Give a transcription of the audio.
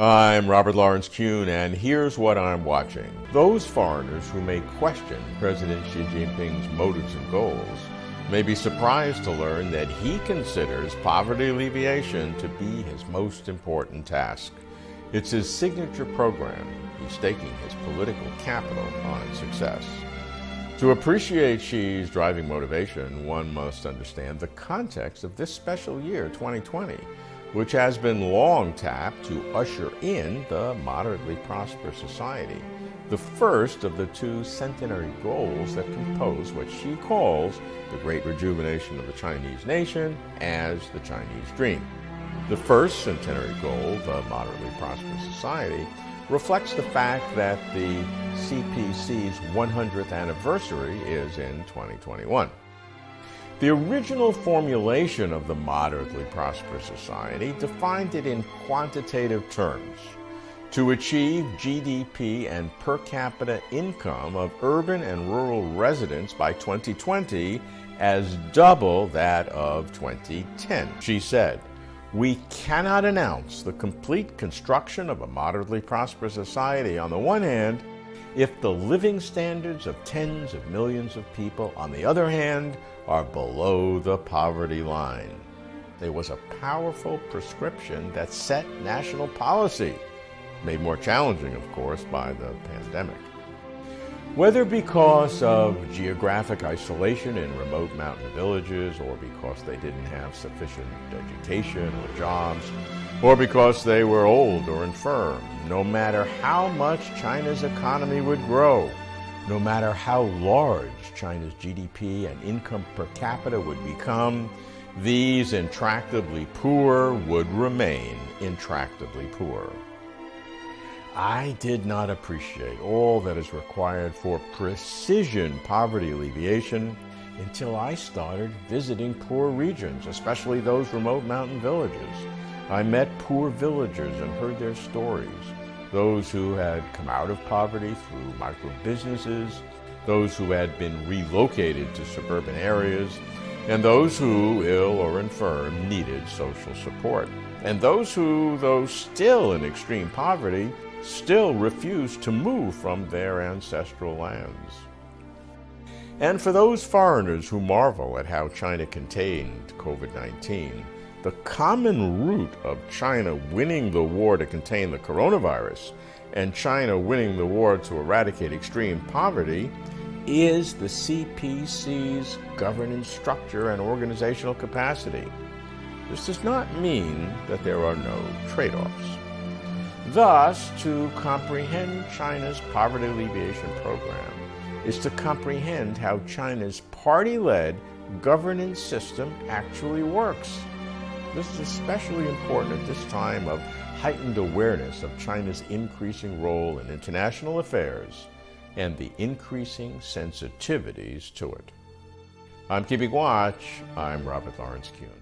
I'm Robert Lawrence Kuhn, and here's what I'm watching. Those foreigners who may question President Xi Jinping's motives and goals may be surprised to learn that he considers poverty alleviation to be his most important task. It's his signature program. He's staking his political capital on its success. To appreciate Xi's driving motivation, one must understand the context of this special year, 2020, which has been long tapped to usher in the moderately prosperous society, the first of the two centenary goals that compose what Xi calls the great rejuvenation of the Chinese nation as the Chinese dream. The first centenary goal, the moderately prosperous society, reflects the fact that the CPC's 100th anniversary is in 2021. The original formulation of the moderately prosperous society defined it in quantitative terms: to achieve GDP and per capita income of urban and rural residents by 2020 as double that of 2010. She said, "We cannot announce the complete construction of a moderately prosperous society on the one hand if the living standards of tens of millions of people, on the other hand, are below the poverty line." There was a powerful prescription that set national policy, made more challenging, of course, by the pandemic. Whether because of geographic isolation in remote mountain villages, or because they didn't have sufficient education or jobs, or because they were old or infirm, no matter how much China's economy would grow, no matter how large China's GDP and income per capita would become, these intractably poor would remain intractably poor. I did not appreciate all that is required for precision poverty alleviation until I started visiting poor regions, especially those remote mountain villages. I met poor villagers and heard their stories, those who had come out of poverty through micro-businesses, those who had been relocated to suburban areas, and those who, ill or infirm, needed social support, and those who, though still in extreme poverty, still refused to move from their ancestral lands. And for those foreigners who marvel at how China contained COVID-19, the common root of China winning the war to contain the coronavirus and China winning the war to eradicate extreme poverty is the CPC's governance structure and organizational capacity. This does not mean that there are no trade-offs. Thus, to comprehend China's poverty alleviation program is to comprehend how China's party-led governance system actually works. This is especially important at this time of heightened awareness of China's increasing role in international affairs and the increasing sensitivities to it. I'm keeping watch. I'm Robert Lawrence Kuhn.